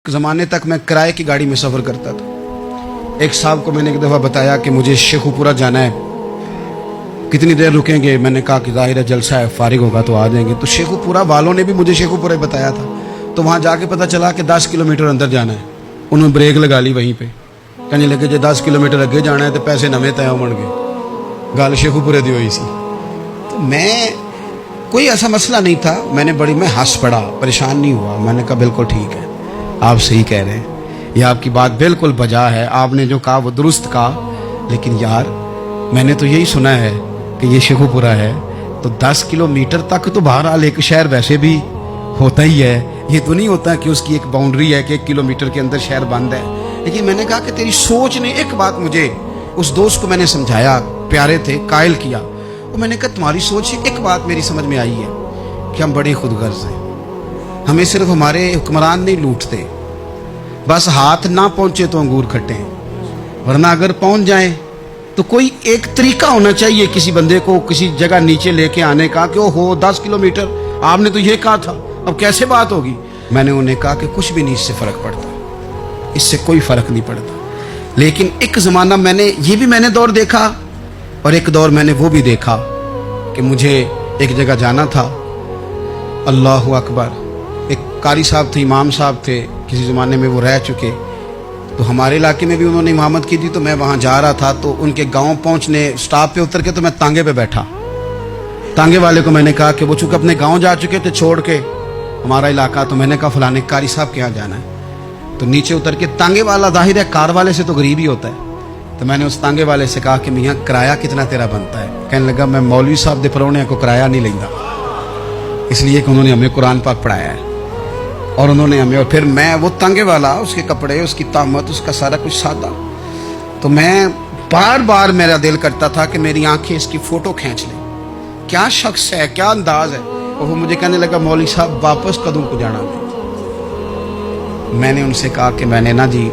ज़माने तक मैं किराए की गाड़ी में सफ़र करता था। एक साहब को मैंने एक दफ़ा बताया कि मुझे शेखुपुरा जाना है, कितनी देर रुकेंगे? मैंने कहा कि ज़ाहिर है जलसा है, फारिग होगा तो आ जाएंगे। तो शेखुपुरा वालों ने भी मुझे शेखुपुरा ही बताया था। तो वहाँ जाके पता चला कि 10 किलोमीटर अंदर जाना है। उन्होंने ब्रेक लगा ली वहीं पर, कहने लगे जो 10 किलोमीटर अगे जाना है तो पैसे नवे तय होण गए। गल शेखुपुरे दी हुई सी। तो मैं कोई ऐसा मसला नहीं था, मैं हंस पड़ा, परेशान नहीं हुआ। मैंने कहा बिल्कुल ठीक है, आप सही कह रहे हैं, ये आपकी बात बिल्कुल बजा है, आपने जो कहा वो दुरुस्त कहा। लेकिन यार मैंने तो यही सुना है कि ये शेखुपुरा है, तो 10 किलोमीटर तक तो बहरहाल एक शहर वैसे भी होता ही है। ये तो नहीं होता कि उसकी एक बाउंड्री है कि 1 किलोमीटर के अंदर शहर बंद है। लेकिन मैंने कहा कि तेरी सोच ने एक बात मुझे, उस दोस्त को मैंने समझाया, प्यारे थे, कायल किया। और मैंने कहा तुम्हारी सोच से एक बात मेरी समझ में आई है कि हम बड़े खुदगर्ज हैं। हमें सिर्फ हमारे हुक्मरान नहीं लूटते, बस हाथ ना पहुंचे तो अंगूर खट्टे हैं, वरना अगर पहुंच जाए तो कोई एक तरीका होना चाहिए किसी बंदे को किसी जगह नीचे लेके आने का कि हो 10 किलोमीटर आपने तो ये कहा था, अब कैसे बात होगी? मैंने उन्हें कहा कि कुछ भी नहीं इससे फर्क पड़ता, इससे कोई फर्क नहीं पड़ता। लेकिन एक जमाना मैंने दौर देखा, और एक दौर मैंने वो भी देखा कि मुझे एक जगह जाना था। अल्लाहु अकबर, एक कारी साहब थे, इमाम साहब थे, किसी ज़माने में वो रह चुके। तो हमारे इलाके में भी उन्होंने इमामत की थी। तो मैं वहाँ जा रहा था, तो उनके गांव पहुँचने स्टॉप पे उतर के तो मैं तांगे पे बैठा। तांगे वाले को मैंने कहा कि वो चूँकि अपने गांव जा चुके थे छोड़ के हमारा इलाका, तो मैंने कहा फलाने कारी साहब के यहाँ जाना है। तो नीचे उतर के तांगे वाला, जाहिर है कार वाले से तो गरीब ही होता है, तो मैंने उस तांगे वाले से कहा कि मियाँ किराया कितना तेरा बनता है? कहने लगा मैं मौलवी साहब दे परौने को किराया नहीं लेंदा, इसलिए कि उन्होंने हमें कुरान पाक पढ़ाया है और उन्होंने हमें। और फिर मैं वो तांगे वाला, उसके कपड़े, उसकी तामत, उसका सारा कुछ सादा। तो मैं बार बार मेरा दिल करता था कि मेरी आंखें इसकी फ़ोटो खींच लें, क्या शख्स है, क्या अंदाज है। और वो मुझे कहने लगा मौलवी साहब वापस कदों को जाना? मैंने उनसे कहा कि मैंने ना जी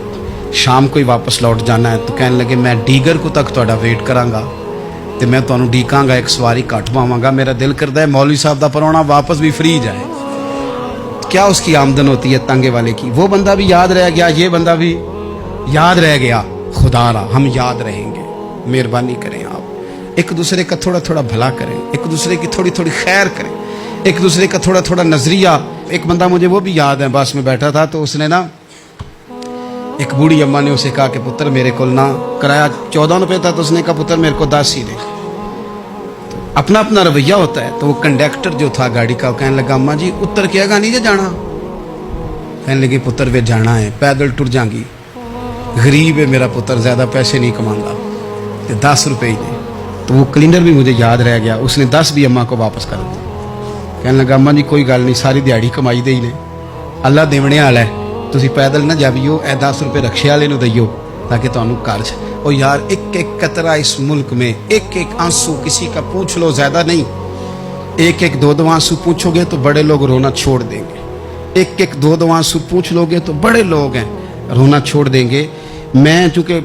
शाम को ही वापस लौट जाना है। तो कहने लगे मैं डीगर को तक तुहाडा वेट करांगा तो मैं तुहानू डीकांगा, एक सवारी घट पावांगा। मेरा दिल करता है मौलवी साहब दा परौना वापस भी फ्री जाए। क्या उसकी आमदन होती है तांगे वाले की? वो बंदा भी याद रह गया, ये बंदा भी याद रह गया। खुदा रा हम याद रहेंगे। मेहरबानी करें आप, एक दूसरे का थोड़ा थोड़ा भला करें, एक दूसरे की थोड़ी थोड़ी खैर करें, एक दूसरे का थोड़ा थोड़ा नजरिया। एक बंदा मुझे वो भी याद है, बस में बैठा था तो उसने ना, एक बूढ़ी अम्मा ने उसे कहा कि पुत्र मेरे को ना, किराया 14 रुपये था, तो उसने कहा पुत्र मेरे को 10 ही दे। तो अपना अपना रवैया होता है। तो वो कंडक्टर जो था गाड़ी का, कहने लगा अम्मा जी उतर के आगा नहीं जे जाना? कहने लगी पुत्र वे जाना है, पैदल टुर जाएंगी, गरीब है मेरा पुत्र, ज़्यादा पैसे नहीं कमाऊंगा, तो 10 रुपये ही दे। तो वो क्लीनर भी मुझे याद रह गया, उसने 10 भी अम्मा को वापस कर दिया। कहने लगा अम्मा जी कोई गल नहीं, सारी दिहाड़ी कमाई दे ही ने, अल्लाह देवने वाला है, तुसी पैदल ना जावियो, ए 10 रुपये रक्शे वाले नूं दईयो ताकि तुहानू कर्ज। और यार एक एक कतरा इस मुल्क में, एक एक आंसू किसी का पूछ लो, ज्यादा नहीं, एक एक दो दो आंसू पूछोगे तो बड़े लोग रोना छोड़ देंगे। एक एक दो दो आंसू पूछ लोगे तो बड़े लोग हैं रोना छोड़ देंगे। मैं चूँकि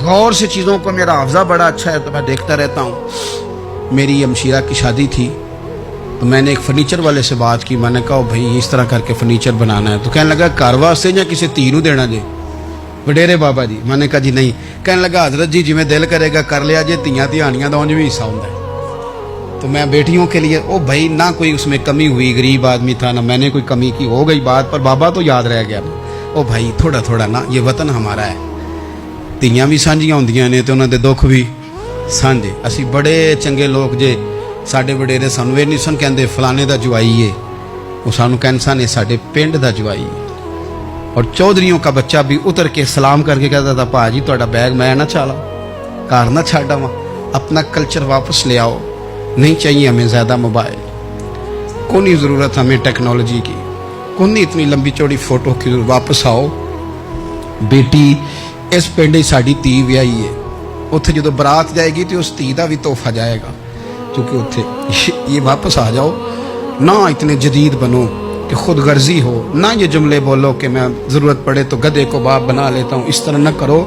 गौर से चीज़ों को, मेरा हाफजा बड़ा अच्छा है तो मैं देखता रहता हूँ। मेरी हमशीरा की शादी थी तो मैंने एक फर्नीचर वाले से बात की। मैंने कहा भाई इस तरह करके फर्नीचर बनाना है। तो कहने लगा घर वास्ते या किसी धी नूं देना जे? वडेरे बाबा जी। मैंने कहा जी नहीं। कहने लगा हजरत जी जिमें दिल करेगा कर लिया जे, धियाँ धियानियाँ का उंज भी हिस्सा होता है। तो मैं बेटियों के लिए, ओ भाई ना कोई उसमें कमी हुई, गरीब आदमी था ना मैंने कोई कमी की, हो गई बात, पर बाबा तो याद रह गया। ओ भाई थोड़ा थोड़ा ना, ये वतन हमारा है, धियाँ भी साझियाँ होंदियां ने तो उन्होंने दुख भी साझे। असी बड़े चंगे लोग जे, साडे वडेरे सानू ये नहीं सन कहते फलाने दा जवाई है, वो सानू कहते सन साडे पिंड दा जवाई है। और चौधरियों का बच्चा भी उतर के सलाम करके कहता था भाजी तुहाडा बैग मैं ना चाला, घर ना छाड़ा वहाँ, अपना कल्चर वापस ले आओ। नहीं चाहिए हमें ज़्यादा मोबाइल, कौन ही ज़रूरत हमें टेक्नोलॉजी की, कौन नहीं इतनी लंबी चौड़ी फोटो की, वापस आओ। बेटी इस पिंड ही साड़ी धी व्याही है, उत्थे जो बरात जाएगी तो उस धी का भी तोहफा जाएगा, क्योंकि उत्थे ये वापस आ जाओ ना, इतने जदीद बनो कि खुद गर्जी हो ना, ये जुमले बोलो कि मैं ज़रूरत पड़े तो गधे को बाप बना लेता हूँ, इस तरह न करो।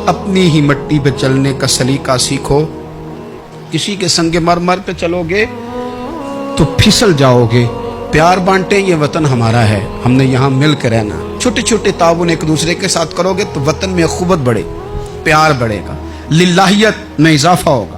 अपनी ही मिट्टी पे चलने का सलीका सीखो। किसी के संगे मर मर पे चलोगे तो फिसल जाओगे। प्यार बांटे, ये वतन हमारा है, हमने यहाँ मिल कर रहना। چھوٹے چھوٹے تعاون ایک دوسرے کے ساتھ کرو گے تو وطن میں اخوت بڑھے، پیار بڑھے گا، للہیت میں اضافہ ہوگا.